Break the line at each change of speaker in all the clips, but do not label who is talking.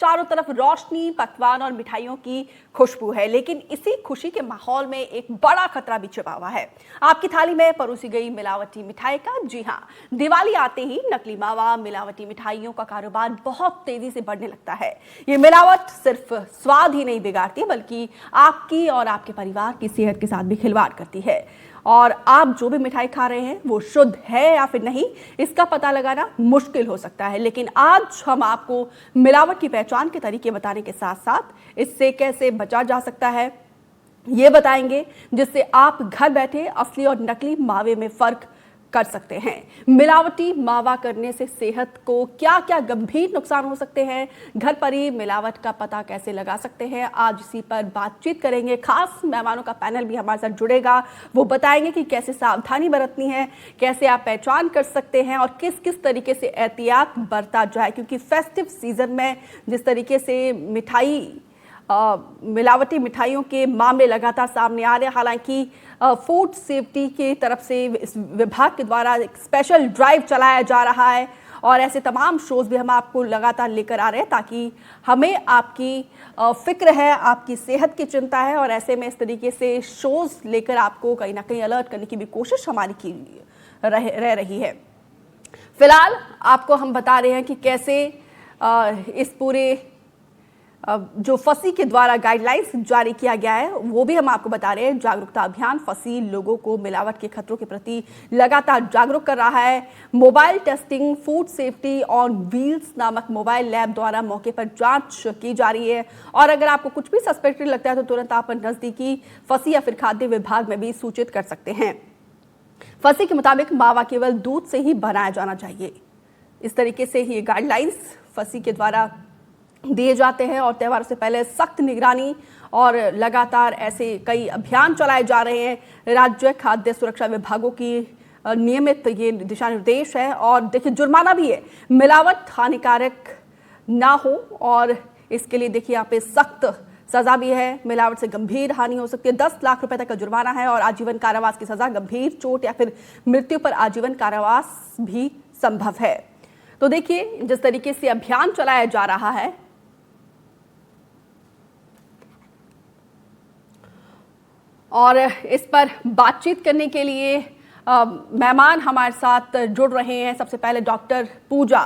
चारों तरफ रोशनी, पकवान और मिठाइयों की खुशबू है, लेकिन इसी खुशी के माहौल में एक बड़ा खतरा भी छिपा हुआ है। आपकी थाली में परोसी गई मिलावटी मिठाई का। जी हाँ, दिवाली आते ही नकली मावा, मिलावटी मिठाइयों का कारोबार बहुत तेजी से बढ़ने लगता है। ये मिलावट सिर्फ स्वाद ही नहीं बिगाड़ती, बल्कि आपकी और आपके परिवार की सेहत के साथ भी खिलवाड़ करती है। और आप जो भी मिठाई खा रहे हैं वो शुद्ध है या फिर नहीं, इसका पता लगाना मुश्किल हो सकता है। लेकिन आज हम आपको मिलावट की पहचान के तरीके बताने के साथ साथ इससे कैसे बचा जा सकता है ये बताएंगे, जिससे आप घर बैठे असली और नकली मावे में फर्क कर सकते हैं। मिलावटी मावा करने से सेहत को क्या क्या गंभीर नुकसान हो सकते हैं, घर पर ही मिलावट का पता कैसे लगा सकते हैं, आज इसी पर बातचीत करेंगे। खास मेहमानों का पैनल भी हमारे साथ जुड़ेगा। वो बताएंगे कि कैसे सावधानी बरतनी है, कैसे आप पहचान कर सकते हैं और किस किस तरीके से एहतियात बरता जाए, क्योंकि फेस्टिव सीजन में जिस तरीके से मिलावटी मिठाइयों के मामले लगातार सामने आ रहे हैं। हालांकि फूड सेफ्टी की तरफ से इस विभाग के द्वारा एक स्पेशल ड्राइव चलाया जा रहा है और ऐसे तमाम शोज भी हम आपको लगातार लेकर आ रहे हैं, ताकि हमें आपकी फिक्र है, आपकी सेहत की चिंता है और ऐसे में इस तरीके से शोज लेकर आपको कहीं ना कहीं अलर्ट करने की भी कोशिश हमारी की रह रही है। फिलहाल आपको हम बता रहे हैं कि कैसे इस पूरे जो फसी के द्वारा गाइडलाइंस जारी किया गया है वो भी हम आपको बता रहे हैं। जागरूकता अभियान फसी लोगों को मिलावट के खतरों के प्रति लगातार जागरूक कर रहा है। Mobile testing food safety on wheels नामक मोबाइल लैब द्वारा मौके पर जांच की जा रही है और अगर आपको कुछ भी सस्पेक्टेड लगता है तो तुरंत आप नजदीकी फसी या फिर खाद्य विभाग में भी सूचित कर सकते हैं। फसी के मुताबिक मावा केवल दूध से ही बनाया जाना चाहिए। इस तरीके से ये गाइडलाइंस फसी के द्वारा दिए जाते हैं और त्योहार से पहले सख्त निगरानी और लगातार ऐसे कई अभियान चलाए जा रहे हैं। राज्य खाद्य सुरक्षा विभागों की नियमित ये दिशा निर्देश है और देखिए जुर्माना भी है, मिलावट हानिकारक ना हो और इसके लिए देखिए यहाँ पे सख्त सजा भी है। मिलावट से गंभीर हानि हो सकती है, 10 लाख रुपए तक का जुर्माना है और आजीवन कारावास की सजा, गंभीर चोट या फिर मृत्यु पर आजीवन कारावास भी संभव है। तो देखिए जिस तरीके से अभियान चलाया जा रहा है और इस पर बातचीत करने के लिए मेहमान हमारे साथ जुड़ रहे हैं। सबसे पहले डॉक्टर पूजा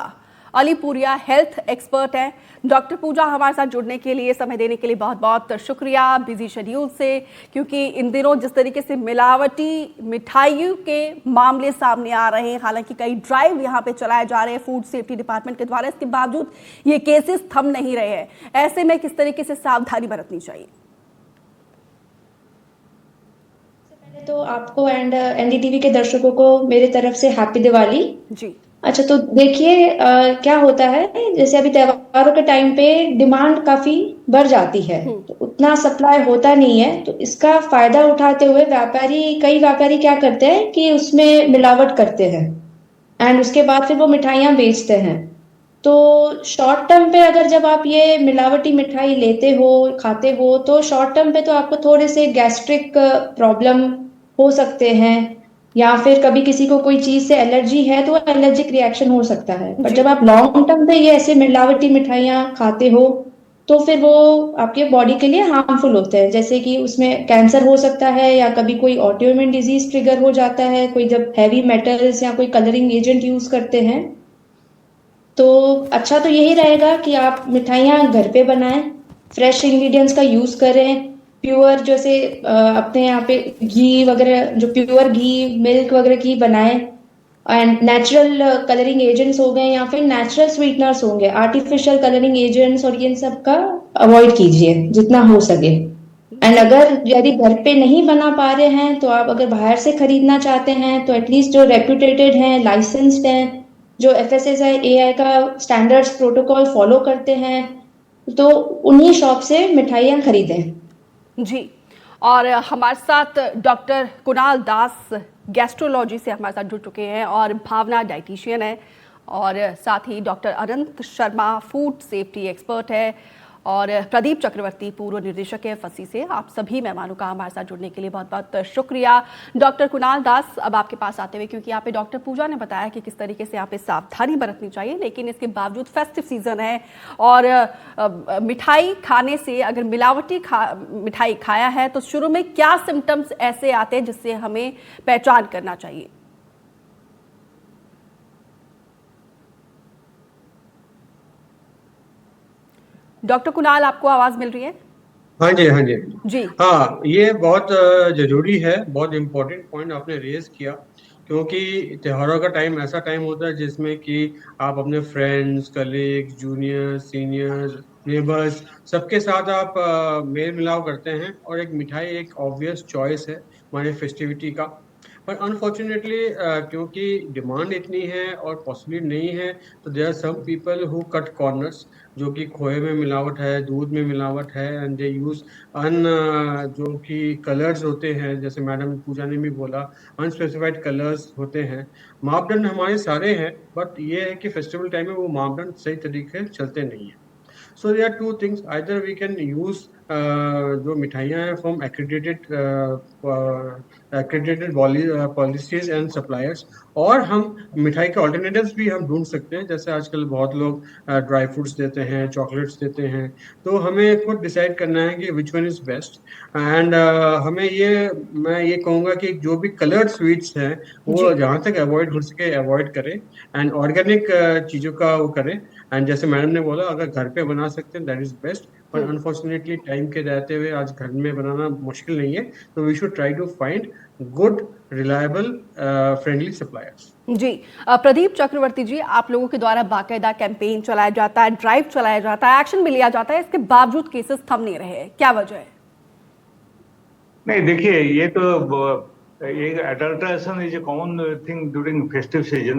अलीपुरिया हेल्थ एक्सपर्ट हैं। डॉक्टर पूजा हमारे साथ जुड़ने के लिए, समय देने के लिए बहुत बहुत शुक्रिया बिजी शेड्यूल से, क्योंकि इन दिनों जिस तरीके से मिलावटी मिठाइयों के मामले सामने आ रहे हैं, हालांकि कई ड्राइव यहाँ पे चलाए जा रहे हैं फूड सेफ्टी डिपार्टमेंट के द्वारा, इसके बावजूद ये केसेस थम नहीं रहे हैं। ऐसे में किस तरीके से सावधानी बरतनी चाहिए?
तो आपको एंड एनडीटीवी के दर्शकों को मेरे तरफ से हैप्पी दिवाली
जी।
अच्छा, तो देखिए क्या होता है, जैसे अभी त्योहारों के टाइम पे डिमांड काफी बढ़ जाती है तो उतना सप्लाई होता नहीं है, तो इसका फायदा उठाते हुए कई व्यापारी क्या करते हैं कि उसमें मिलावट करते हैं एंड उसके बाद फिर वो मिठाइयाँ बेचते हैं। तो शॉर्ट टर्म पे अगर जब आप ये मिलावटी मिठाई लेते हो, खाते हो, तो शॉर्ट टर्म पे तो आपको थोड़े से गैस्ट्रिक प्रॉब्लम हो सकते हैं या फिर कभी किसी को कोई चीज से एलर्जी है तो एलर्जिक रिएक्शन हो सकता है। पर जब आप लॉन्ग टर्म पे ये ऐसे मिलावटी मिठाइयाँ खाते हो तो फिर वो आपके बॉडी के लिए हार्मफुल होते हैं, जैसे कि उसमें कैंसर हो सकता है या कभी कोई ऑटोइम्यून डिजीज ट्रिगर हो जाता है, कोई जब हैवी मेटल्स या कोई कलरिंग एजेंट यूज करते हैं। तो अच्छा तो यही रहेगा कि आप मिठाइयाँ घर पे बनाएं, फ्रेश इंग्रेडिएंट्स का यूज करें, प्योर जैसे अपने यहाँ पे घी वगैरह, जो प्योर घी मिल्क वगैरह की बनाएं एंड नेचुरल कलरिंग एजेंट्स हो गए या फिर नेचुरल स्वीटनर्स होंगे, आर्टिफिशियल कलरिंग एजेंट्स और इन सब का अवॉइड कीजिए जितना हो सके। एंड अगर यदि घर पे नहीं बना पा रहे हैं तो आप अगर बाहर से खरीदना चाहते हैं तो एटलीस्ट जो रेप्यूटेटेड हैं, लाइसेंस्ड हैं, जो एफएसएसआई एआई का स्टैंडर्ड्स प्रोटोकॉल फॉलो करते हैं, तो उन्हीं शॉप से मिठाइयाँ खरीदें।
जी, और हमारे साथ डॉक्टर कुणाल दास गैस्ट्रोलॉजी से हमारे साथ जुड़ चुके हैं और भावना डाइटिशियन है और साथ ही डॉक्टर अनंत शर्मा फूड सेफ्टी एक्सपर्ट है और प्रदीप चक्रवर्ती, पूर्व निदेशक है FSSAI से, आप सभी मेहमानों का हमारे साथ जुड़ने के लिए बहुत बहुत शुक्रिया। डॉक्टर कुणाल दास, अब आपके पास आते हुए, क्योंकि यहाँ पे डॉक्टर पूजा ने बताया कि किस तरीके से यहाँ पे सावधानी बरतनी चाहिए, लेकिन इसके बावजूद फेस्टिव सीजन है और मिठाई खाने से, अगर मिलावटी मिठाई खाया है तो शुरू में क्या सिम्टम्स ऐसे आते हैं जिससे हमें पहचान करना चाहिए? डॉक्टर कुणाल, आपको आवाज मिल रही है?
हाँ जी, हाँ जी
जी।
हाँ, ये बहुत जरूरी है, बहुत इम्पोर्टेंट पॉइंट आपने रेज किया, क्योंकि त्योहारों का टाइम ऐसा टाइम होता है जिसमें कि आप अपने friends, colleague, junior, senior, neighbours, सबके साथ आप मेल मिलाप करते हैं, और एक मिठाई एक ऑब्वियस चॉइस है हमारे फेस्टिविटी का। पर अनफॉर्चुनेटली क्योंकि डिमांड इतनी है और पॉसिबल नहीं है, तो there are some people who cut corners, जो कि खोए में मिलावट है, दूध में मिलावट है, एंड दे यूज अन जो कि कलर्स होते हैं, जैसे मैडम पूजा ने भी बोला, अनस्पेसिफाइड कलर्स होते हैं। मापदंड हमारे सारे हैं, बट ये है कि फेस्टिवल टाइम में वो मापदंड सही तरीके से चलते नहीं है। So there are two things. Either we can use जो मिठाइयाँ हैं from accredited policies and suppliers, और हम मिठाई के alternatives भी हम ढूंढ सकते हैं, जैसे आजकल बहुत लोग ड्राई फ्रूट्स देते हैं, चॉकलेट्स देते हैं। तो हमें खुद डिसाइड करना है कि which one is best, and मैं ये कहूँगा कि जो भी कलर्ड स्वीट्स हैं वो जहाँ तक अवॉइड हो सके अवॉइड करें, एंड ऑर्गेनिक चीज़ों का वो करें। एंड जैसे मैडम ने बोला, अगर घर पे बना सकते हैं दैट इज बेस्ट, पर अनफॉर्चुनेटली टाइम के रहते हुए आज घर में बनाना मुश्किल नहीं है, तो we should try to find good, reliable, friendly suppliers.
जी, प्रदीप चक्रवर्ती जी, आप लोगों के द्वारा बाकायदा कैंपेन चलाया जाता है, ड्राइव चलाया जाता है, एक्शन भी लिया जाता है, इसके बावजूद केसेस थम नहीं रहे हैं, क्या वजह है?
नहीं, देखिए, ये तो ये adulteration is a common thing during festive season,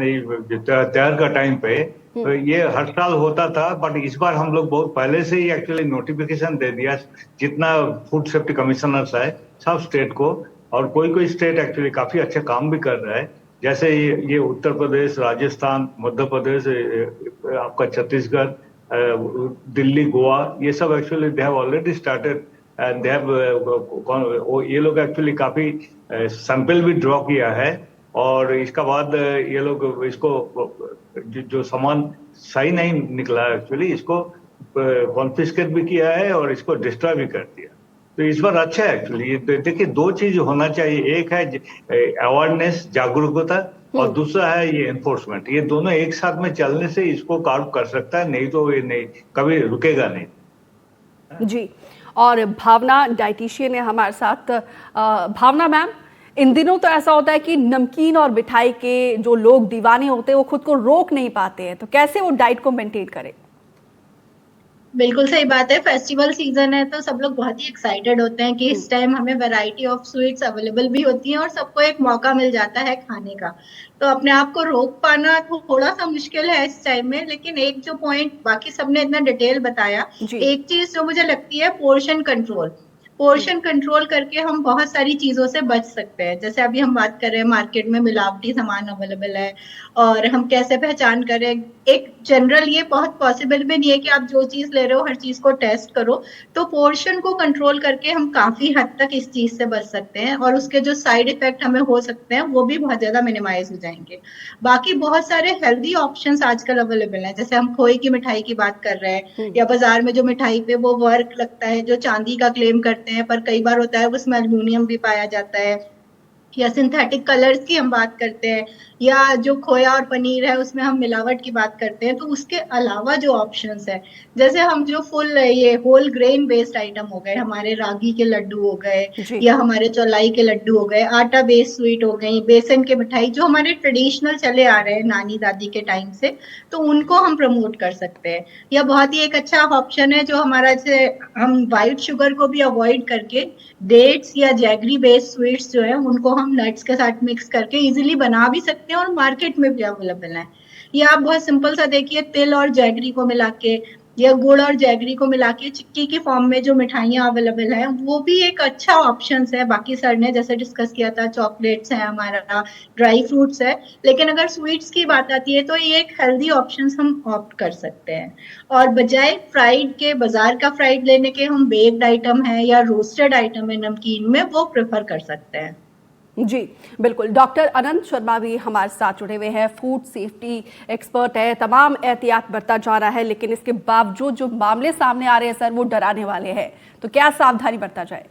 त्योहार का टाइम पे। तो ये हर साल होता था, बट इस बार हम लोग बहुत पहले से ही एक्चुअली नोटिफिकेशन दे दिया, जितना फूड सेफ्टी कमिश्नर्स है सब स्टेट को, और कोई कोई स्टेट एक्चुअली काफी अच्छा काम भी कर रहा है, जैसे ये उत्तर प्रदेश, राजस्थान, मध्य प्रदेश, आपका छत्तीसगढ़, दिल्ली, गोवा, ये सब actually they have already started, and they have ये लोग एक्चुअली काफी सैंपल भी ड्रॉ किया है, और इसका बाद ये लोग इसको जो सामान सही नहीं निकला एक्चुअली, इसको कॉन्फिस्केट भी किया है और इसको डिस्ट्रॉय भी कर दिया। तो इस बार अच्छा है एक्चुअली। देखिए, दो चीज होना चाहिए, एक है अवेयरनेस, जागरूकता, और दूसरा है ये एनफोर्समेंट। ये दोनों एक साथ में चलने से इसको कार्व कर सकता है, नहीं तो ये नहीं कभी रुकेगा नहीं।
जी, और भावना डाइटिशियन है हमारे साथ। भावना मैम, इन दिनों तो ऐसा होता है कि नमकीन और मिठाई के जो लोग दीवाने होते हैं वो खुद को रोक नहीं पाते हैं, तो कैसे वो डाइट को मेंटेन करें?
बिल्कुल सही बात है, फेस्टिवल सीजन है तो सब लोग बहुत ही एक्साइटेड होते हैं कि इस टाइम हमें वैरायटी ऑफ स्वीट्स अवेलेबल भी होती हैं और सबको एक मौका मिल जाता है खाने का। तो अपने आप को रोक पाना थोड़ा सा मुश्किल है इस टाइम में, लेकिन एक जो पॉइंट बाकी सबने इतना डिटेल बताया, एक चीज जो मुझे लगती है, पोर्शन कंट्रोल करके हम बहुत सारी चीजों से बच सकते हैं। जैसे अभी हम बात कर रहे हैं मार्केट में मिलावटी सामान अवेलेबल है, और हम कैसे पहचान करें। एक जनरल ये बहुत पॉसिबल भी नहीं है कि आप जो चीज ले रहे हो हर चीज को टेस्ट करो। तो पोर्शन को कंट्रोल करके हम काफी हद तक इस चीज से बच सकते हैं, और उसके जो साइड इफेक्ट हमें हो सकते हैं वो भी बहुत ज्यादा मिनिमाइज हो जाएंगे। बाकी बहुत सारे हेल्दी ऑप्शंस आजकल अवेलेबल हैं, जैसे हम खोए की मिठाई की बात कर रहे हैं, या बाजार में जो मिठाई पे वो वर्क लगता है जो चांदी का क्लेम करते हैं, पर कई बार होता है उसमें एल्यूमिनियम भी पाया जाता है, या सिंथेटिक कलर्स की हम बात करते हैं, या जो खोया और पनीर है उसमें हम मिलावट की बात करते हैं। तो उसके अलावा जो ऑप्शंस है, जैसे हम जो फुल ये होल ग्रेन बेस्ड आइटम हो गए, हमारे रागी के लड्डू हो गए, या हमारे चौलाई के लड्डू हो गए, आटा बेस्ड स्वीट हो गई, बेसन के मिठाई जो हमारे ट्रेडिशनल चले आ रहे हैं नानी दादी के टाइम से, तो उनको हम प्रमोट कर सकते हैं। या बहुत ही एक अच्छा ऑप्शन है जो हमारा, जैसे हम व्हाइट शुगर को भी अवॉइड करके डेट्स या जैगरी बेस्ड स्वीट्स जो है उनको हम नट्स के साथ मिक्स करके इजीली बना भी सकते हैं, और मार्केट में भी अवेलेबल है। या आप बहुत सिंपल सा देखिए, तिल और जैगरी को मिला के या गुड़ और जैगरी को मिला के चिक्की की फॉर्म में जो मिठाइयाँ अवेलेबल है, वो भी एक अच्छा ऑप्शन है। बाकी सर ने जैसे डिस्कस किया था, चॉकलेट्स है हमारा, ड्राई फ्रूट्स है, लेकिन अगर स्वीट्स की बात आती है तो ये एक हेल्दी ऑप्शन हम ऑप्ट कर सकते हैं। और बजाय फ्राइड के, बाजार का फ्राइड लेने के, हम बेक्ड आइटम है या रोस्टेड आइटम है नमकीन में, वो प्रेफर कर सकते हैं।
जी बिल्कुल। डॉक्टर अनंत शर्मा भी हमारे साथ जुड़े हुए हैं, फूड सेफ्टी एक्सपर्ट है। तमाम एहतियात बरता जा रहा है, लेकिन इसके बावजूद जो मामले सामने आ रहे हैं सर, वो डराने वाले हैं। तो क्या सावधानी बरता जाए?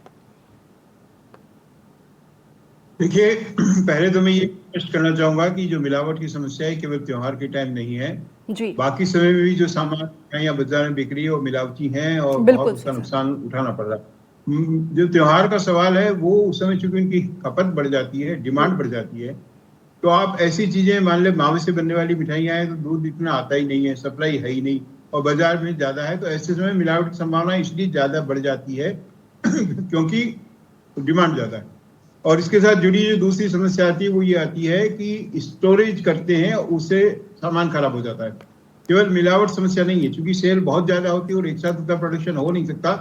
देखिए, पहले तो मैं ये स्पष्ट करना चाहूंगा कि जो मिलावट की समस्या है केवल त्योहार के टाइम नहीं है।
जी
बाकी समय में भी जो सामान या बाजार में बिक रही है वो मिलावटी है और
बिल्कुल
बहुत उसका
सही सर।
नुकसान उठाना पड़ रहा है। जो त्योहार का सवाल है वो उस समय चूंकि उनकी खपत बढ़ जाती है, डिमांड बढ़ जाती है, तो आप ऐसी चीजें, मान ले मावे से बनने वाली मिठाइयाँ हैं तो दूध इतना आता ही नहीं है, सप्लाई है ही नहीं, और बाजार में ज्यादा है, तो ऐसे समय मिलावट की संभावना इसलिए ज्यादा बढ़ जाती है क्योंकि डिमांड ज्यादा है। और इसके साथ जुड़ी जो दूसरी समस्या आती है वो ये आती है कि स्टोरेज करते हैं, उससे सामान खराब हो जाता है। केवल मिलावट समस्या नहीं है, क्योंकि सेल बहुत ज्यादा होती है और एक साथ उतना प्रोडक्शन हो नहीं सकता,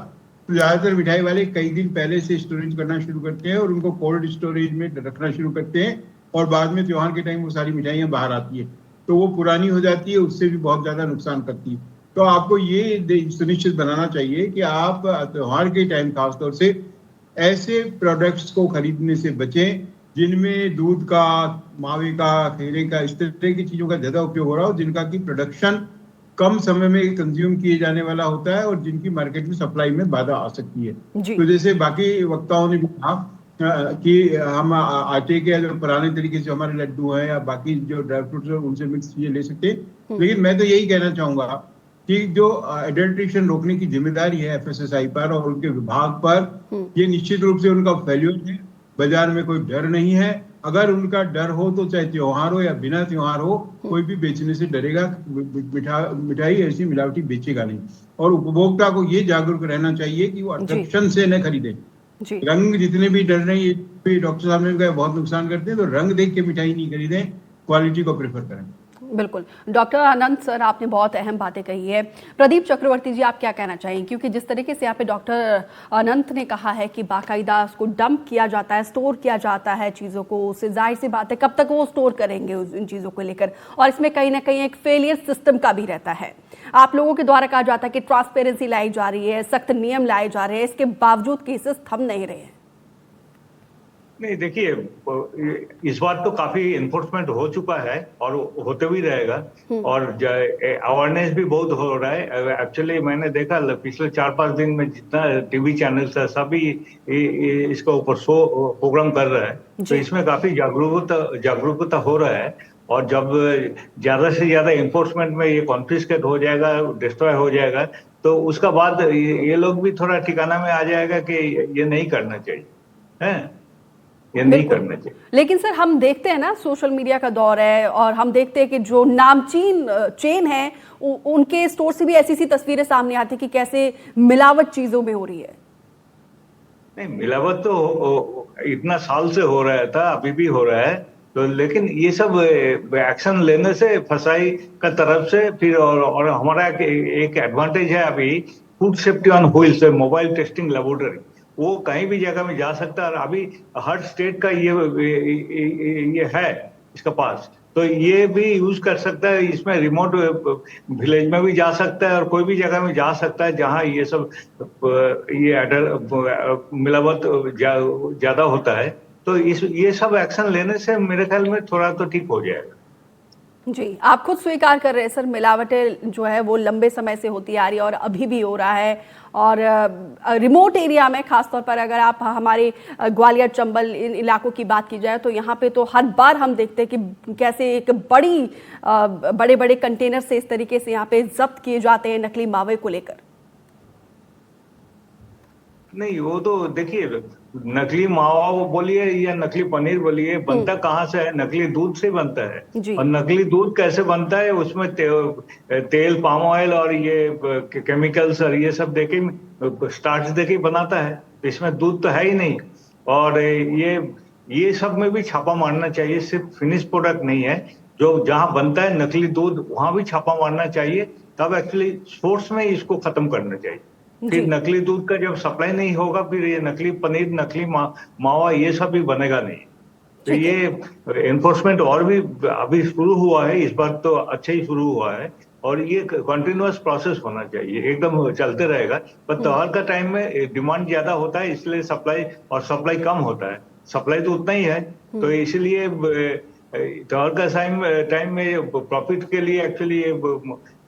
तो ज्यादातर मिठाई वाले कई दिन पहले से स्टोरेज करना शुरू करते हैं और उनको कोल्ड स्टोरेज में रखना शुरू करते हैं, और बाद में त्योहार के टाइम वो सारी मिठाइयाँ बाहर आती है तो वो पुरानी हो जाती है, उससे भी बहुत ज्यादा नुकसान करती है। तो आपको ये सुनिश्चित बनाना चाहिए कि आप त्योहार के टाइम खासतौर से ऐसे प्रोडक्ट्स को खरीदने से बचें जिनमें दूध का, मावे का, खेले का, इस तरह की चीजों का ज्यादा उपयोग हो रहा हो, जिनका की प्रोडक्शन कम समय में कंज्यूम किए जाने वाला होता है और जिनकी मार्केट में सप्लाई में बाधा आ सकती है। तो जैसे बाकी वक्ताओं ने भी कहा कि हम आटे के जो पुराने तरीके से हमारे लड्डू हैं या बाकी जो ड्राई फ्रूट्स हैं उनसे मिक्स चीजें ले सकते हैं, लेकिन मैं तो यही कहना चाहूंगा कि जो एडल्ट्रेशन रोकने की जिम्मेदारी है एफएसएसआई पर और उनके विभाग पर, ये निश्चित रूप से उनका फेल्यूर है। बाजार में कोई डर नहीं है। अगर उनका डर हो तो चाहे त्योहार हो या बिना त्योहार हो, कोई भी बेचने से डरेगा, मिठाई ऐसी मिलावटी बेचेगा नहीं। और उपभोक्ता को ये जागरूक रहना चाहिए कि वो आकर्षण से न खरीदे। रंग जितने भी डर रहे हैं, डॉक्टर साहब ने कहा बहुत नुकसान करते हैं, तो रंग देख के मिठाई नहीं खरीदें, क्वालिटी को प्रेफर करें।
बिल्कुल। डॉक्टर अनंत सर, आपने बहुत अहम बातें कही है। प्रदीप चक्रवर्ती जी, आप क्या कहना चाहेंगे? क्योंकि जिस तरीके से यहाँ पे डॉक्टर अनंत ने कहा है कि बाकायदा उसको डंप किया जाता है, स्टोर किया जाता है चीज़ों को, उससे जाहिर सी बात है कब तक वो स्टोर करेंगे इन चीज़ों को लेकर, और इसमें कहीं ना कहीं एक फेलियर सिस्टम का भी रहता है। आप लोगों के द्वारा कहा जाता है कि ट्रांसपेरेंसी लाई जा रही है, सख्त नियम लाए जा रहे हैं, इसके बावजूद केसेस थम नहीं रहे हैं।
नहीं, देखिए, इस बार तो काफी एनफोर्समेंट हो चुका है और होते भी रहेगा, और अवेयरनेस भी बहुत हो रहा है। एक्चुअली मैंने देखा पिछले 4-5 दिन में जितना टीवी चैनल्स है सभी इसके ऊपर शो प्रोग्राम कर रहा है, तो इसमें काफी जागरूकता हो रहा है। और जब ज्यादा से ज्यादा एनफोर्समेंट में ये कॉन्फिस्केट हो जाएगा, डिस्ट्रॉय हो जाएगा, तो उसका बाद ये लोग भी थोड़ा ठिकाना में आ जाएगा कि ये नहीं करना चाहिए, है ये नहीं करना चाहिए।
लेकिन सर, हम देखते हैं ना, सोशल मीडिया का दौर है और हम देखते हैं कि जो नामचीन चेन है उनके स्टोर से भी ऐसी सी तस्वीरें सामने आती कि कैसे मिलावट चीजों में हो रही है।
नहीं, मिलावट तो इतना साल से हो रहा था, अभी भी हो रहा है, तो लेकिन ये सब एक्शन लेने से फसाई का तरफ से फिर, और हमारा एक एडवांटेज है अभी, food safety on wheels, mobile testing laboratory, वो कहीं भी जगह में जा सकता है। और अभी हर स्टेट का ये है इसका पास, तो ये भी यूज कर सकता है। इसमें रिमोट विलेज में भी जा सकता है और कोई भी जगह में जा सकता है जहां ये सब मिलावट ज्यादा होता है। तो ये सब एक्शन लेने से मेरे ख्याल में थोड़ा तो ठीक हो जाएगा।
जी, आप खुद स्वीकार कर रहे हैं सर, मिलावटें जो है वो लंबे समय से होती आ रही है और अभी भी हो रहा है। और रिमोट एरिया में खासतौर पर अगर आप हमारे ग्वालियर, चंबल इन इलाकों की बात की जाए तो यहाँ पे तो हर बार हम देखते हैं कि कैसे एक बड़े बड़े कंटेनर से इस तरीके से यहाँ पे जब्त किए जाते हैं नकली मावे को लेकर।
नहीं, वो तो देखिए, नकली मावा बोलिए या नकली पनीर बोलिए, बनता कहाँ से है? नकली दूध से बनता है। और नकली दूध कैसे बनता है? उसमें तेल, पाम ऑयल और ये केमिकल्स और ये सब देके, स्टार्च देके बनाता है, इसमें दूध तो है ही नहीं। और ये सब में भी छापा मारना चाहिए, सिर्फ फिनिश प्रोडक्ट नहीं है, जो जहां बनता है नकली दूध वहां भी छापा मारना चाहिए, तब एक्चुअली सोर्स में इसको खत्म करना चाहिए। फिर
जी
नकली दूध का जब सप्लाई नहीं होगा, फिर ये नकली पनीर, नकली मावा, ये सब भी बनेगा नहीं। तो
ठीक है।
ये एनफोर्समेंट और भी अभी शुरू हुआ है, इस बार तो अच्छा ही शुरू हुआ है, और ये कंटिन्यूअस प्रोसेस होना चाहिए, एकदम चलते रहेगा। पर त्योहार का टाइम में डिमांड ज्यादा होता है, इसलिए सप्लाई कम होता है। सप्लाई तो उतना ही है, तो इसलिए त्योहार का टाइम में प्रॉफिट के लिए एक्चुअली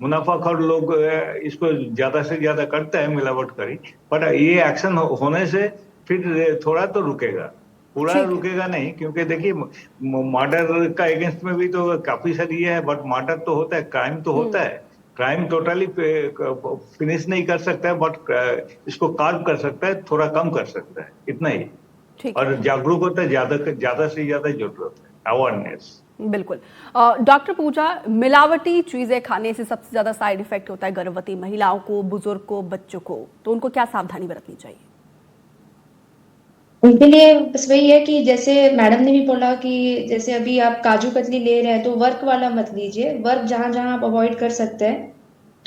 मुनाफाखोर लोग इसको ज्यादा से ज्यादा करते हैं, मिलावट करी। बट ये एक्शन होने से फिर थोड़ा तो रुकेगा, पूरा
ठीक है।
रुकेगा नहीं, क्योंकि देखिए मर्डर का अगेंस्ट में भी तो काफी सारी ये है, बट मर्डर तो होता है, क्राइम तो होता है। क्राइम टोटली फिनिश नहीं कर सकता है, बट इसको कार्व कर सकता है, थोड़ा कम कर सकता है, इतना ही।
ठीक है।
और जागरूक होता है, ज्यादा से ज्यादा जरूरत है अवेयरनेस।
बिल्कुल। डॉक्टर पूजा, मिलावटी चीजें खाने से सबसे ज्यादा साइड इफेक्ट होता है गर्भवती महिलाओं को, बुजुर्ग को, बच्चों को, तो उनको क्या सावधानी बरतनी चाहिए?
उनके लिए बस वही है कि जैसे मैडम ने भी बोला कि जैसे अभी आप काजू कतली ले रहे हैं तो वर्क वाला मत लीजिए। वर्क जहां जहां आप अवॉइड कर सकते हैं,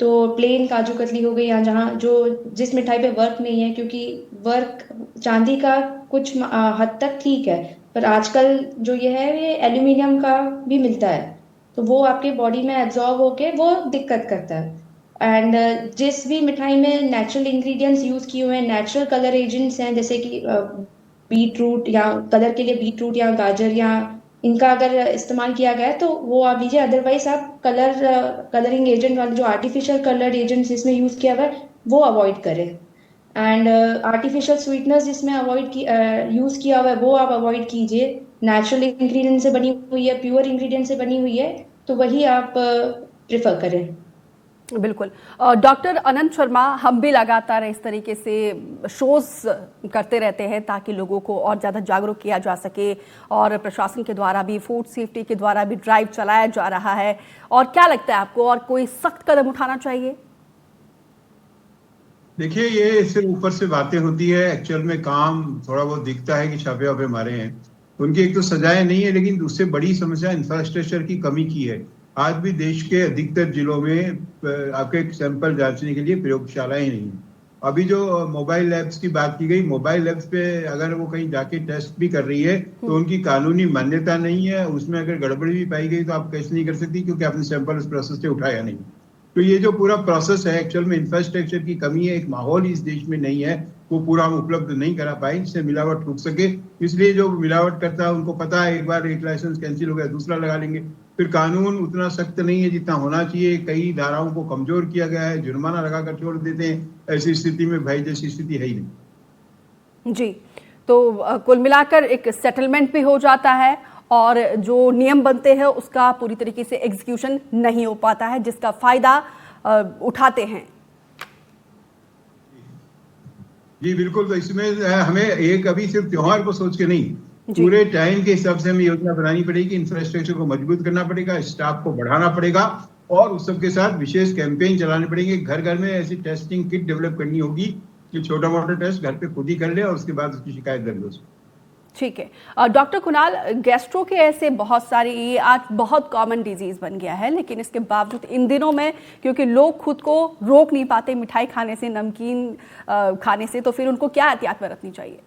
तो प्लेन काजू कतली हो गई, या जहां जो जिस मिठाई पे वर्क नहीं है, क्योंकि वर्क चांदी का कुछ हद तक ठीक है, पर आजकल जो ये है ये एल्यूमिनियम का भी मिलता है, तो वो आपके बॉडी में एब्जॉर्ब होके वो दिक्कत करता है। एंड जिस भी मिठाई में नेचुरल इंग्रेडिएंट्स यूज किए हुए हैं, नेचुरल कलर एजेंट्स हैं, जैसे कि बीट रूट, या कलर के लिए बीट रूट या गाजर, या इनका अगर इस्तेमाल किया गया है तो वो आप लीजिए। अदरवाइज आप कलरिंग एजेंट वाले जो आर्टिफिशियल कलर एजेंट जिसमें यूज किया हुआ है वो अवॉइड करें। एंड आर्टिफिशियल स्वीटनर्स जिसमें यूज किया हुआ है वो आप अवॉइड कीजिए। नेचुरल इंग्रेडिएंट से बनी हुई है, प्योर इंग्रेडिएंट से बनी हुई है, तो वही आप प्रिफर करें।
बिल्कुल। डॉक्टर अनंत शर्मा, हम भी लगातार इस तरीके से शोज करते रहते हैं ताकि लोगों को और ज़्यादा जागरूक किया जा सके, और प्रशासन के द्वारा भी, फूड सेफ्टी के द्वारा भी ड्राइव चलाया जा रहा है। और क्या लगता है आपको, और कोई सख्त कदम उठाना चाहिए?
देखिए, ये सिर्फ ऊपर से बातें होती है, एक्चुअल में काम थोड़ा बहुत दिखता है कि छापे वापे मारे हैं, उनकी एक तो सजाएं नहीं है, लेकिन उससे बड़ी समस्या इंफ्रास्ट्रक्चर की कमी की है। आज भी देश के अधिकतर जिलों में आपके सैंपल जांचने के लिए प्रयोगशालाएं नहीं है। अभी जो मोबाइल लैब्स की बात की गई, मोबाइल लैब्स पे अगर वो कहीं जाके टेस्ट भी कर रही है तो उनकी कानूनी मान्यता नहीं है, उसमें अगर गड़बड़ी भी पाई गई तो आप कैसे नहीं कर सकती, क्योंकि आपने सैंपल उस प्रोसेस से उठाया नहीं। तो ये जो पूरा प्रोसेस है, एक्चुअल में इंफ्रास्ट्रक्चर की कमी है, एक माहौल इस देश में नहीं है, वो पूरा हम उपलब्ध नहीं करा पाए जिससे मिलावट रुक सके। इसलिए जो मिलावट करता है उनको पता है, एक बार एक लाइसेंस कैंसिल हो गया दूसरा लगा लेंगे। फिर कानून उतना सख्त नहीं है जितना होना चाहिए, कई धाराओं को कमजोर किया गया है, जुर्माना लगाकर छोड़ देते हैं। ऐसी स्थिति में भाई जैसी स्थिति है ही नहीं।
जी, तो कुल मिलाकर एक सेटलमेंट भी हो जाता है, और जो नियम बनते हैं उसका पूरी तरीके से एग्जीक्यूशन नहीं हो पाता है, जिसका फायदा उठाते हैं।
जी बिल्कुल। तो इसमें हमें एक अभी सिर्फ त्योहार को सोच के नहीं, पूरे टाइम के हिसाब से हमें योजना बनानी पड़ेगी। इंफ्रास्ट्रक्चर को मजबूत करना पड़ेगा, स्टाफ को बढ़ाना पड़ेगा, और उस सबके साथ विशेष कैंपेन चलाने पड़ेंगे। घर घर में ऐसी टेस्टिंग किट डेवलप करनी होगी कि छोटा मोटा टेस्ट घर पे खुद ही कर ले और उसके बाद उसकी शिकायत दर्ज हो सके।
ठीक है। डॉक्टर कुणाल, गैस्ट्रो के ऐसे बहुत सारी, ये आज बहुत कॉमन डिजीज बन गया है, लेकिन इसके बावजूद इन दिनों में क्योंकि लोग खुद को रोक नहीं पाते मिठाई खाने से, नमकीन खाने से, तो फिर उनको क्या एहतियात बरतनी चाहिए?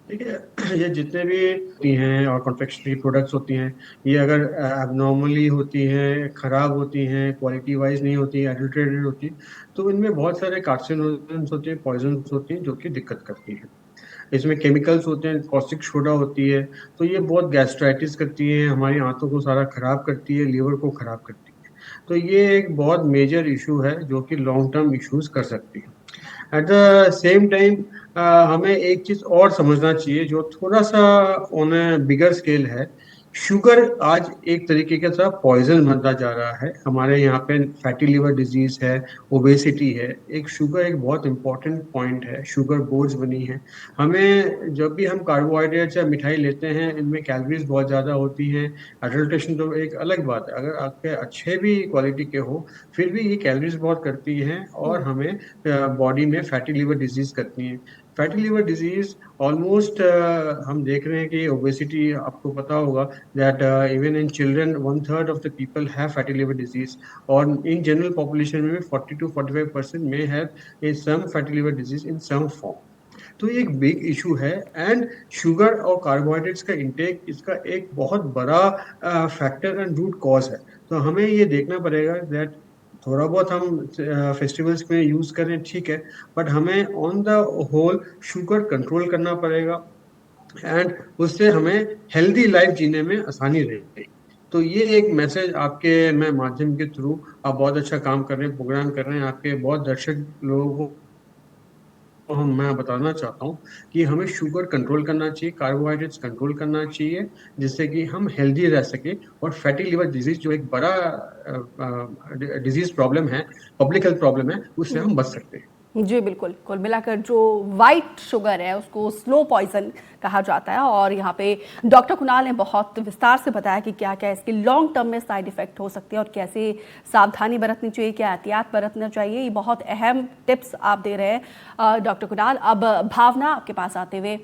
ठीक है, ये जितने भी होती हैं और कॉन्फेक्शनरी प्रोडक्ट्स होती हैं, ये अगर एबनॉर्मली होती हैं, खराब होती हैं, क्वालिटी वाइज नहीं होती, एडल्ट्रेटेड होती, तो इनमें बहुत सारे कार्सिनोजेंस होते हैं, पॉइजन्स होती हैं, जो कि दिक्कत करती हैं। इसमें केमिकल्स होते हैं, कॉस्टिक सोडा होती है, तो ये बहुत गैस्ट्राइटिस करती है, हमारी आंतों को सारा खराब करती है, लीवर को खराब करती है। तो ये एक बहुत मेजर इशू है जो कि लॉन्ग टर्म इश्यूज कर सकती है। एट द सेम टाइम हमें एक चीज़ और समझना चाहिए जो थोड़ा सा ऑन ए बिगर स्केल है। शुगर आज एक तरीके का सा पॉइजन बनता जा रहा है। हमारे यहाँ पे फैटी लिवर डिजीज है, ओबेसिटी है, एक शुगर एक बहुत इंपॉर्टेंट पॉइंट है। शुगर बोर्ड्स बनी है। हमें जब भी हम कार्बोहाइड्रेट्स या मिठाई लेते हैं, इनमें कैलोरीज बहुत ज़्यादा होती हैं। एडल्ट्रेशन तो एक अलग बात है, अगर आपके अच्छे भी क्वालिटी के हो फिर भी ये कैलोरीज बहुत करती हैं और हमें बॉडी में फैटी लिवर डिजीज करती हैं। फैटी लिवर डिजीज ऑलमोस्ट हम देख रहे हैं कि ओबेसिटी, आपको पता होगा that even in children 1/3 of the people have fatty liver disease, और इन जनरल पॉपुलेशन में 40 to 45% में have some fatty liver disease in some form. तो ये एक बिग इशू है, एंड शुगर और कार्बोहाइड्रेट्स का इंटेक इसका एक बहुत बड़ा फैक्टर एंड रूट कॉज है। तो हमें ये देखना पड़ेगा दैट थोड़ा बहुत हम फेस्टिवल्स में यूज करें, ठीक है, बट हमें on the whole sugar control करना पड़ेगा, एंड उससे हमें हेल्दी लाइफ जीने में आसानी रहेगी। तो ये एक मैसेज आपके मैं माध्यम के थ्रू, आप बहुत अच्छा काम कर रहे हैं, प्रोग्राम कर रहे हैं, आपके बहुत दर्शक लोगों को मैं बताना चाहता हूँ कि हमें शुगर कंट्रोल करना चाहिए, कार्बोहाइड्रेट्स कंट्रोल करना चाहिए, जिससे कि हम हेल्दी रह सके, और फैटी लिवर डिजीज जो एक बड़ा डिजीज प्रॉब्लम है, पब्लिक हेल्थ प्रॉब्लम है, उससे हम बच सकते हैं।
जी बिल्कुल, कुल मिलाकर जो वाइट शुगर है उसको स्लो पॉइजन कहा जाता है, और यहाँ पे डॉक्टर कुणाल ने बहुत विस्तार से बताया कि क्या क्या इसके लॉन्ग टर्म में साइड इफेक्ट हो सकते हैं और कैसे सावधानी बरतनी चाहिए, क्या एहतियात बरतना चाहिए। ये बहुत अहम टिप्स आप दे रहे हैं डॉक्टर कुणाल। अब भावना, आपके पास आते हुए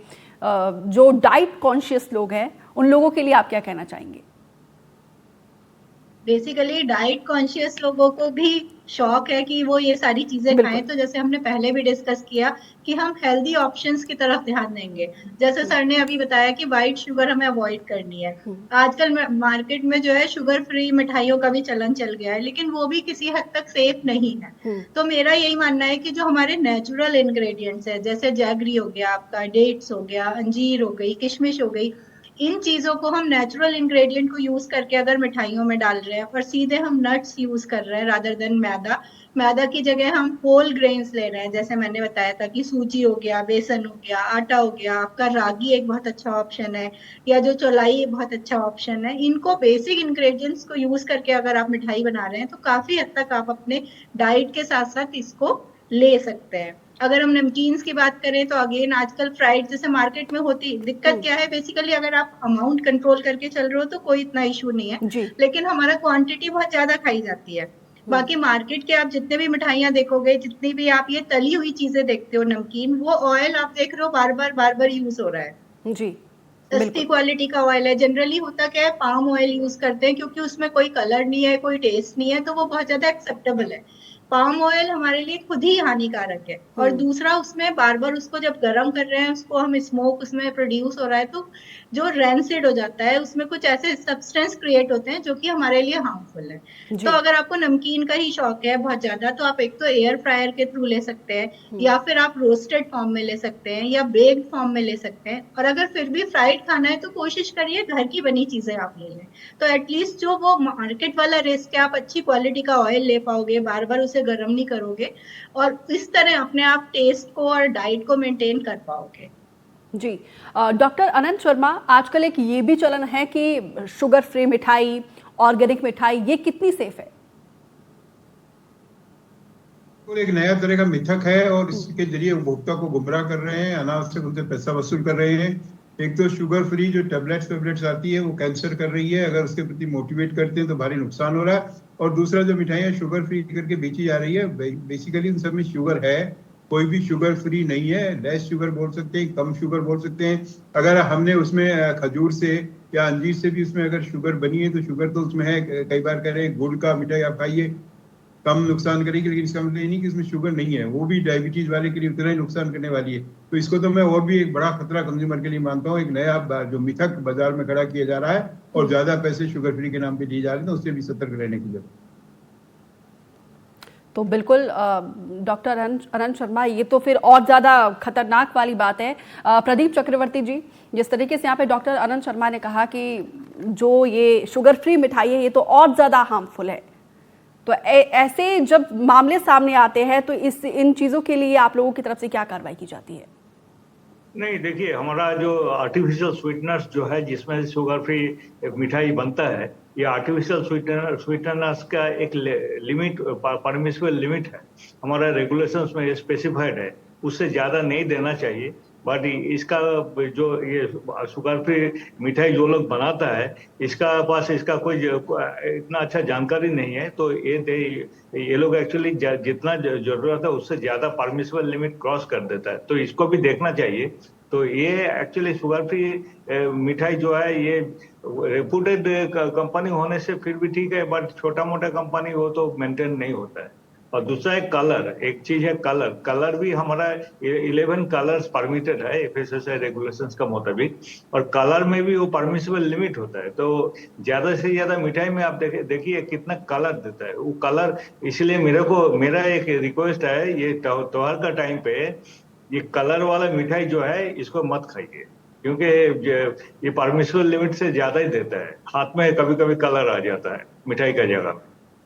जो डाइट कॉन्शियस लोग हैं उन लोगों के लिए आप क्या कहना चाहेंगे?
बेसिकली डाइट कॉन्शियस लोगों को भी शौक है कि वो ये सारी चीजें खाएं, तो जैसे हमने पहले भी डिस्कस किया कि हम हेल्दी ऑप्शंस की तरफ ध्यान देंगे। जैसे सर ने अभी बताया कि वाइट शुगर हमें अवॉइड करनी है। आजकल मार्केट में जो है शुगर फ्री मिठाइयों का भी चलन चल गया है, लेकिन वो भी किसी हद तक सेफ नहीं है। तो मेरा यही मानना है कि जो हमारे नेचुरल इंग्रेडिएंट्स है, जैसे जैगरी हो गया, आपका डेट्स हो गया, अंजीर हो गई, किशमिश हो गई, इन चीजों को हम नेचुरल इंग्रेडिएंट को यूज करके अगर मिठाइयों में डाल रहे हैं और सीधे हम नट्स यूज कर रहे हैं रादर देन मैदा की जगह हम होल ग्रेन्स ले रहे हैं, जैसे मैंने बताया था कि सूजी हो गया, बेसन हो गया, आटा हो गया, आपका रागी एक बहुत अच्छा ऑप्शन है, या जो चौलाई बहुत अच्छा ऑप्शन है। इनको बेसिक इंग्रेडिएंट्स को यूज करके अगर आप मिठाई बना रहे हैं तो काफी हद तक आप अपने डाइट के साथ साथ इसको ले सकते हैं। अगर हम नमकीन्स की बात करें तो अगेन आजकल फ्राइड जैसे मार्केट में होती, दिक्कत क्या है बेसिकली, अगर आप अमाउंट कंट्रोल करके चल रहे हो तो कोई इतना इशू नहीं है, लेकिन हमारा क्वांटिटी बहुत ज्यादा खाई जाती है। बाकी मार्केट के आप जितने भी मिठाइयां देखोगे, जितनी भी आप ये तली हुई चीजें देखते हो, नमकीन, वो ऑयल आप देख रहे हो बार बार यूज हो रहा है जी, सस्ती क्वालिटी का ऑयल है। जनरली होता क्या है, पाम ऑयल यूज करते हैं क्योंकि उसमें कोई कलर नहीं है, कोई टेस्ट नहीं है, तो वो बहुत ज्यादा एक्सेप्टेबल है। पाम ऑयल हमारे लिए खुद ही हानिकारक है, और दूसरा उसमें बार बार उसको जब गर्म कर रहे हैं, उसको हम स्मोक उसमें प्रोड्यूस हो रहा है, तो जो रैंसिड हो जाता है, उसमें कुछ ऐसे सब्सटेंस क्रिएट होते हैं जो कि हमारे लिए हार्मफुल है। तो अगर आपको नमकीन का ही शौक है बहुत ज्यादा, तो आप एक तो एयर फ्रायर के थ्रू ले सकते हैं, या फिर आप रोस्टेड फॉर्म में ले सकते हैं, या बेक्ड फॉर्म में ले सकते हैं। और अगर फिर भी फ्राइड खाना है तो कोशिश करिए घर की बनी चीजें आप ले लें, तो एटलीस्ट जो वो मार्केट वाला रिस्क है, आप अच्छी क्वालिटी का ऑयल ले पाओगे, बार बार उसे गर्म नहीं करोगे, और इस तरह अपने आप टेस्ट को और डाइट को मेंटेन कर पाओगे।
जी डॉक्टर अनंत शर्मा, आजकल एक ये भी चलन है कि शुगर फ्री मिठाई, ऑर्गेनिक मिठाई, ये कितनी सेफ है?
एक नया तरह का मिथक है, और इसके जरिए उपभोक्ता को गुमराह कर रहे हैं, अनावश्यक उनसे पैसा वसूल कर रहे हैं। एक तो शुगर फ्री जो टेबलेट्स आती है वो कैंसर कर रही है, अगर उसके प्रति मोटिवेट करते हैं तो भारी नुकसान हो रहा है। और दूसरा, जो मिठाइयाँ शुगर फ्री करके बेची जा रही है, बेसिकली उन सब में शुगर है, कोई भी शुगर फ्री नहीं है। लेस शुगर बोल सकते हैं, कम शुगर बोल सकते हैं। अगर हमने उसमें खजूर से या अंजीर से भी उसमें अगर शुगर बनी है तो शुगर तो उसमें है। कई बार कह रहे हैं गुड़ का मिठाई आप खाइए, कम नुकसान करेगी, लेकिन इसका मतलब ये नहीं कि इसमें शुगर नहीं है, वो भी डायबिटीज वाले के लिए उतना ही नुकसान करने वाली है। तो इसको तो मैं और भी एक बड़ा खतरा कंज्यूमर के लिए मानता हूँ। एक नया जो मिथक बाजार में खड़ा किया जा रहा है, और ज्यादा पैसे शुगर फ्री के नाम पे लिए जा रहे हैं, तो उससे भी सतर्क रहने की जरूरत।
तो बिल्कुल डॉक्टर अनंत शर्मा, ये तो फिर और ज़्यादा खतरनाक वाली बात है। प्रदीप चक्रवर्ती जी, जिस तरीके से यहाँ पे डॉक्टर अनंत शर्मा ने कहा कि जो ये शुगर फ्री मिठाई है ये तो और ज़्यादा हार्मफुल है, तो ऐसे जब मामले सामने आते हैं तो इन चीज़ों के लिए आप लोगों की तरफ से क्या कार्रवाई की जाती है?
नहीं, देखिए, हमारा जो आर्टिफिशियल स्वीटनर्स जो है, जिसमें शुगर फ्री मिठाई बनता है, ये आर्टिफिशियल स्वीटनर्स का एक लिमिट, परमिसिबल लिमिट है, हमारा रेगुलेशंस में स्पेसिफाइड है, उससे ज़्यादा नहीं देना चाहिए। बट इसका जो ये शुगर फ्री मिठाई जो लोग बनाता है, इसका पास इसका कोई इतना अच्छा जानकारी नहीं है, तो ये लोग एक्चुअली जितना जरूरत है उससे ज्यादा परमिसिबल लिमिट क्रॉस कर देता है, तो इसको भी देखना चाहिए। तो ये एक्चुअली शुगर फ्री मिठाई जो है, ये रेपुटेड कंपनी होने से फिर भी ठीक है, बट छोटा मोटा कंपनी हो तो मेंटेन नहीं होता है। और दूसरा है कलर, एक चीज है कलर। कलर भी हमारा 11 कलर्स परमिटेड है एफएसएसआई रेगुलेशंस का मुताबिक, और कलर में भी वो परमिसिबल लिमिट होता है। तो ज्यादा से ज्यादा मिठाई में आप देखिए कितना कलर देता है वो कलर। इसलिए मेरा एक रिक्वेस्ट है, ये त्योहार का टाइम पे ये कलर वाला मिठाई जो है इसको मत खाइए, क्योंकि ये परमिसिबल लिमिट से ज्यादा ही देता है। हाथ में कभी कभी कलर आ जाता है मिठाई का जगह में,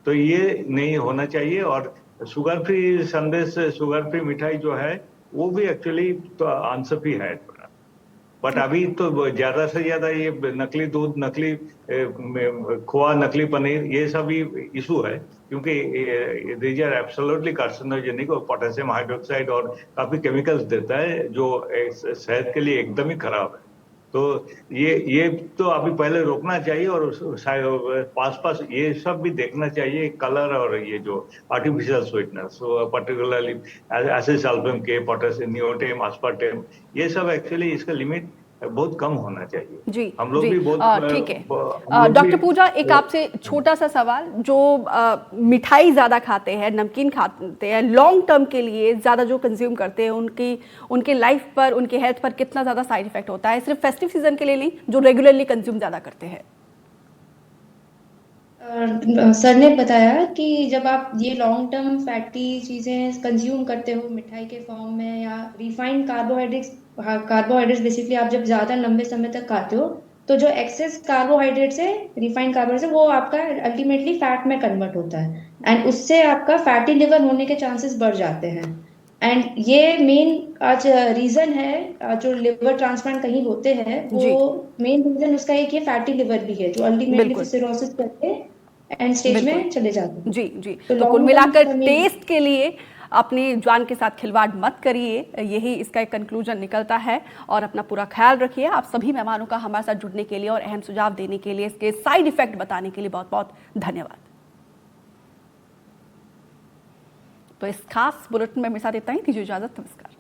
तो ये नहीं होना चाहिए। और शुगर फ्री संदेश, शुगर फ्री मिठाई जो है वो भी एक्चुअली तो अनसफी है थोड़ा, बट अभी तो ज्यादा से ज्यादा ये नकली दूध, नकली खोआ, नकली पनीर, ये सब भी इशू है, क्योंकि दीज आर एब्सोल्युटली कार्सिनोजेनिक और पोटेशियम हाइड्रोक्साइड और काफी केमिकल्स देता है जो सेहत के लिए एकदम ही खराब है। तो ये तो अभी पहले रोकना चाहिए, और पास ये सब भी देखना चाहिए, कलर और ये जो आर्टिफिशियल स्वीटनर्स, पर्टिकुलरली एसिटाल्बम के, पोटेशियम, नियोटेम, अस्पार्टेम, ये सब एक्चुअली इसका लिमिट बहुत कम होना चाहिए।
जी,
हम लोग
जी,
भी बहुत
ठीक है। डॉक्टर पूजा, एक आपसे छोटा सा सवाल, जो मिठाई ज़्यादा खाते हैं, नमकीन खाते हैं, लॉन्ग टर्म के लिए ज़्यादा जो कंज्यूम करते हैं, उनके लाइफ पर, उनके हेल्थ पर कितना ज़्यादा साइड इफेक्ट होता है, सिर्फ फेस्टिव सीजन के लिए नहीं, जो रेगुलरली कंज्यूम ज़्यादा करते हैं?
सर ने बताया कि जब आप ये लॉन्ग टर्म फैटी चीजें कंज्यूम करते हो मिठाई के फॉर्म में, या रिफाइंड कार्बोहाइड्रेट्स बेसिकली आप जब ज्यादा लंबे समय तक खाते हो, तो जो एक्सेस कार्बोहाइड्रेट्स है, रिफाइंड कार्बोहाइड्रेट्स है, वो आपका अल्टीमेटली फैट में कन्वर्ट होता है, एंड उससे आपका फैटी लिवर होने के चांसेस बढ़ जाते हैं। एंड ये मेन आज रीजन है, जो लिवर ट्रांसप्लांट कहीं होते हैं,
जी,
वो मेन रीजन उसका एक ये फैटी लिवर भी है, जो अल्टीमेटली फिर
बिल्कुल,
सिरोसिस करके एंड स्टेज
बिल्कुल।
में चले जाते हैं।
जी, जी।
तो
तो कुल
लॉन्ग
मिलाकर
टर्म
टेस्ट के लिए अपनी जान के साथ खिलवाड़ मत करिए, यही इसका एक कंक्लूजन निकलता है। और अपना पूरा ख्याल रखिए। आप सभी मेहमानों का हमारे साथ जुड़ने के लिए और अहम सुझाव देने के लिए, इसके साइड इफेक्ट बताने के लिए बहुत बहुत धन्यवाद। तो इस खास बुलेटिन में मेरे साथ इतना ही, दीजिए इजाजत, नमस्कार।